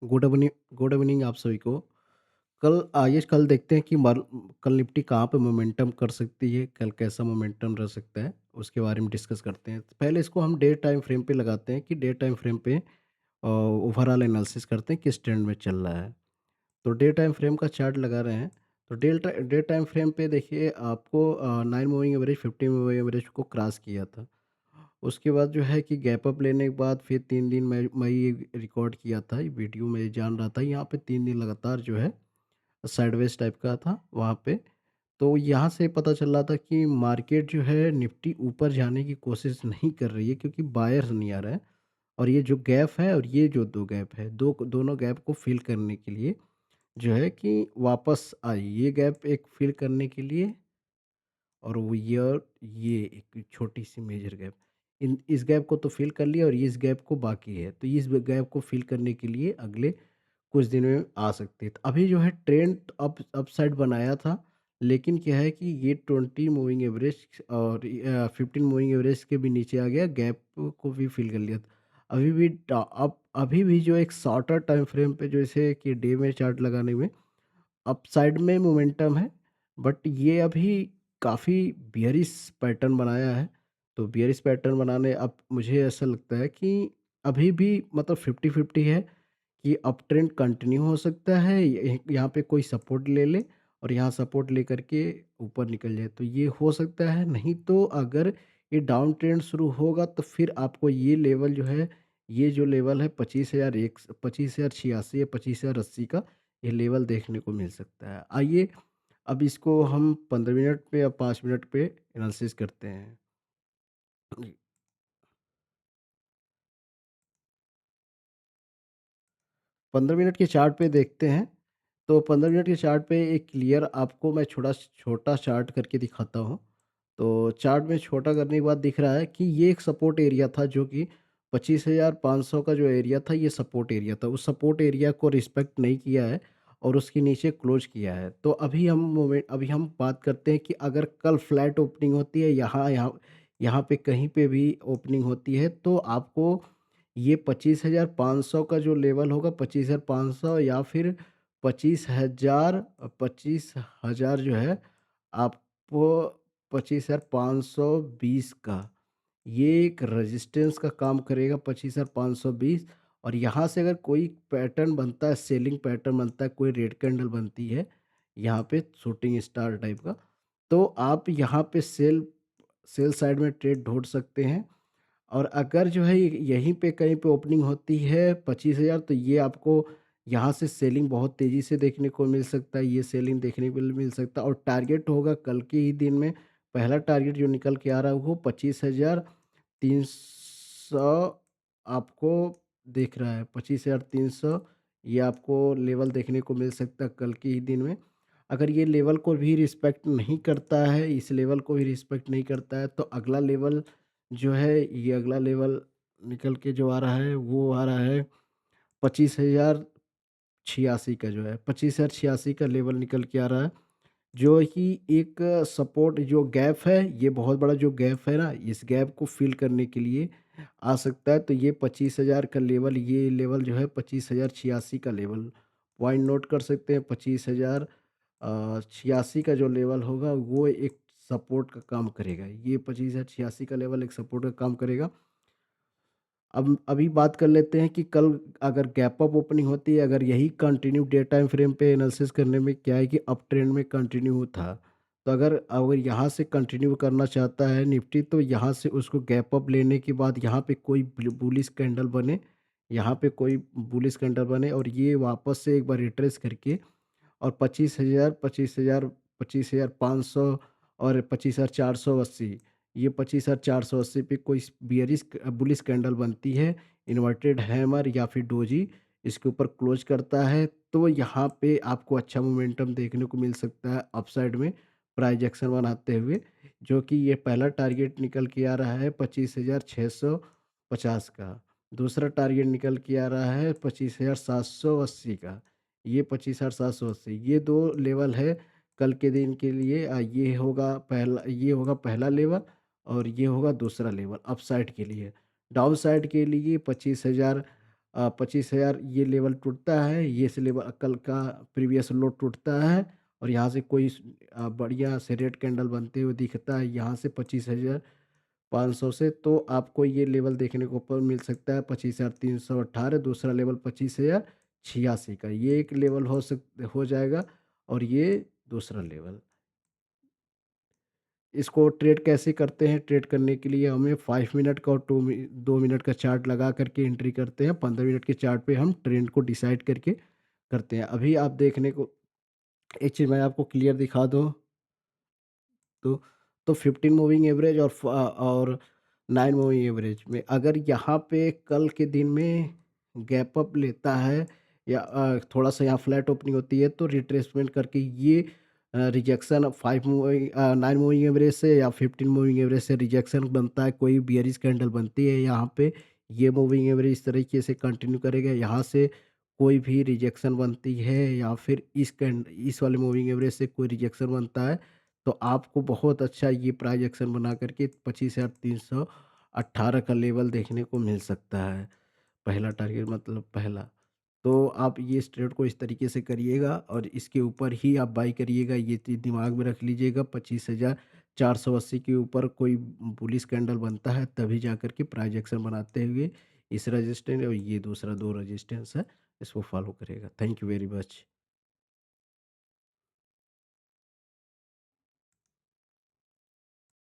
Good evening. Good evening आप सभी को। आइए कल देखते हैं कि कल निफ्टी कहाँ पे मोमेंटम कर सकती है, कल कैसा मोमेंटम रह सकता है, उसके बारे में डिस्कस करते हैं। पहले इसको हम डे टाइम फ्रेम पे लगाते हैं कि डे टाइम फ्रेम पे ओवरऑल एनालिसिस करते हैं किस ट्रेंड में चल रहा है। तो डे टाइम फ्रेम का चार्ट लगा रहे हैं। तो डे टाइम फ्रेम पे देखिए आपको 9 मूविंग एवरेज, 50 मूविंग एवरेज को क्रॉस किया था। उसके बाद जो है कि गैप अप लेने के बाद फिर 3 दिन मैं ये रिकॉर्ड किया था, ये वीडियो मैं जान रहा था, यहाँ पे 3 दिन लगातार जो है साइडवेज टाइप का था वहाँ पे। तो यहाँ से पता चल रहा था कि मार्केट जो है निफ्टी ऊपर जाने की कोशिश नहीं कर रही है क्योंकि बायर्स नहीं आ रहा है। और ये जो गैप है और ये जो 2 गैप है, दोनों गैप को फिल करने के लिए जो है कि वापस आई। ये गैप एक फिल करने के लिए और ये एक छोटी-सी मेजर गैप, इन इस गैप को तो फ़िल कर लिया और इस गैप को बाकी है। तो इस गैप को फ़िल करने के लिए अगले कुछ दिनों में आ सकती है। तो अभी जो है ट्रेंड अपसाइड बनाया था, लेकिन क्या है कि ये 20 मूविंग एवरेज और 15 मूविंग एवरेज के भी नीचे आ गया, गैप को भी फ़िल कर लिया था। अभी भी जो एक शॉर्टर टाइम फ्रेम पे जैसे कि डे में चार्ट लगाने में अपसाइड में मोमेंटम है, बट ये अभी काफ़ी बियरिश पैटर्न बनाया है। तो बियरिश पैटर्न बनाने अब मुझे ऐसा लगता है कि अभी भी मतलब 50-50 है कि अप ट्रेंड कंटिन्यू हो सकता है, यहाँ पे कोई सपोर्ट ले ले और यहाँ सपोर्ट लेकर के ऊपर निकल जाए, तो ये हो सकता है। नहीं तो अगर ये डाउन ट्रेंड शुरू होगा तो फिर आपको ये लेवल जो है, ये जो लेवल है 25,086 या 25,080 का, ये लेवल देखने को मिल सकता है। आइए अब इसको हम 15 मिनट पे या 5 मिनट पे एनालिसिस करते हैं। जी। 15 मिनट के चार्ट पे देखते हैं। तो 15 मिनट के चार्ट पे एक क्लियर आपको मैं छोटा छोटा चार्ट करके दिखाता हूँ। तो चार्ट में छोटा करने के बाद दिख रहा है कि ये एक सपोर्ट एरिया था जो कि 25,500 का जो एरिया था, ये सपोर्ट एरिया था। उस सपोर्ट एरिया को रिस्पेक्ट नहीं किया है और उसके नीचे क्लोज़ किया है। तो अभी हम बात करते हैं कि अगर कल फ्लैट ओपनिंग होती है, यहाँ यहाँ यहाँ पे कहीं पे भी ओपनिंग होती है, तो आपको ये 25,500 का जो लेवल होगा, 25,500 या फिर 25,000 जो है, आपको 25,520 का, ये एक रेजिस्टेंस का काम करेगा 25,520। और यहाँ से अगर कोई पैटर्न बनता है, सेलिंग पैटर्न बनता है, कोई रेड कैंडल बनती है, यहाँ पे शूटिंग स्टार टाइप का, तो आप यहाँ पे सेल सेल साइड में ट्रेड ढूँढ सकते हैं। और अगर जो है यहीं पे कहीं पे ओपनिंग होती है 25,000, तो ये आपको यहाँ से सेलिंग बहुत तेज़ी से देखने को मिल सकता है, ये सेलिंग देखने को मिल सकता है। और टारगेट होगा कल के ही दिन में, पहला टारगेट जो निकल के आ रहा है वो 25,300 आपको दिख रहा है, 25,300 ये आपको लेवल देखने को मिल सकता है कल के ही दिन में। अगर ये लेवल को भी रिस्पेक्ट नहीं करता है, इस लेवल को भी रिस्पेक्ट नहीं करता है, तो अगला लेवल जो है, ये अगला लेवल निकल के जो आ रहा है, वो आ रहा है 25,086 का, जो है 25,086 का लेवल निकल के आ रहा है। जो कि एक सपोर्ट जो गैप है, ये बहुत बड़ा जो गैप है ना, इस गैप को फ़िल करने के लिए आ सकता है। तो ये 25,000 का लेवल, ये लेवल जो है 25,086 का लेवल, पॉइंट नोट कर सकते हैं। 86 का जो लेवल होगा वो एक सपोर्ट का काम करेगा। ये 25,086 का लेवल एक सपोर्ट का काम करेगा। अब अभी बात कर लेते हैं कि कल अगर गैप अप ओपनिंग होती है, अगर यही कंटिन्यू डे टाइम फ्रेम पे एनालिसिस करने में क्या है कि अप ट्रेंड में कंटिन्यू था। तो अगर अगर यहाँ से कंटिन्यू करना चाहता है निफ्टी, तो यहाँ से उसको गैप अप लेने के बाद यहाँ पे कोई बुलिश कैंडल बने, यहाँ पे कोई बुलिश कैंडल बने और ये वापस से एक बार रिट्रेस करके और 25,000, 25,500 और 25,480, ये 25,480 पे कोई बुलिश कैंडल बनती है, इन्वर्टेड हैमर या फिर डोजी इसके ऊपर क्लोज करता है, तो यहाँ पे आपको अच्छा मोमेंटम देखने को मिल सकता है अपसाइड में, प्राइस एक्शन बनाते हुए। जो कि ये पहला टारगेट निकल के आ रहा है 25,650 का, दूसरा टारगेट निकल के आ रहा है 25,780 का, ये 25,780, ये 2 लेवल है कल के दिन के लिए। ये होगा पहला लेवल और ये होगा दूसरा लेवल अपसाइड के लिए। डाउन साइड के लिए 25,000 25,000 ये लेवल टूटता है, ये से लेवल कल का प्रीवियस लो टूटता है और यहाँ से कोई बढ़िया से रेड कैंडल बनते हुए दिखता है यहाँ से 25,500 से, तो आपको ये लेवल देखने को ऊपर मिल सकता है 25,318, दूसरा लेवल 25,086 का। ये एक लेवल हो जाएगा और ये दूसरा लेवल। इसको ट्रेड कैसे करते हैं? ट्रेड करने के लिए हमें 5 मिनट का और 2 मिनट का चार्ट लगा करके एंट्री करते हैं। 15 मिनट के चार्ट पे हम ट्रेंड को डिसाइड करके करते हैं। अभी आप देखने को एक चीज़ मैं आपको क्लियर दिखा दूँ तो 15 मूविंग एवरेज और 9 मूविंग एवरेज में अगर यहाँ पे कल के दिन में गैप अप लेता है या थोड़ा-सा यहाँ फ्लैट ओपनिंग होती है तो रिट्रेसमेंट करके ये रिजेक्शन 9 मूविंग एवरेज से या 15 मूविंग एवरेज से रिजेक्शन बनता है, कोई बियरिश कैंडल बनती है यहाँ पे, ये मूविंग एवरेज इस तरीके से कंटिन्यू करेगा। यहाँ से कोई भी रिजेक्शन बनती है या फिर इस वाले मूविंग एवरेज से कोई रिजेक्शन बनता है तो आपको बहुत अच्छा ये प्राइस एक्शन बना करके 25,318 का लेवल देखने को मिल सकता है। पहला टारगेट मतलब पहला। तो आप ये इस ट्रेड को इस तरीके से करिएगा और इसके ऊपर ही आप बाई करिएगा, ये चीज़ दिमाग में रख लीजिएगा। 25,480 के ऊपर कोई बुलिश कैंडल बनता है तभी जाकर के प्राइस एक्शन बनाते हुए इस रेजिस्टेंस और ये दूसरा 2 रेजिस्टेंस है, इसको फॉलो करिएगा। Thank you very much.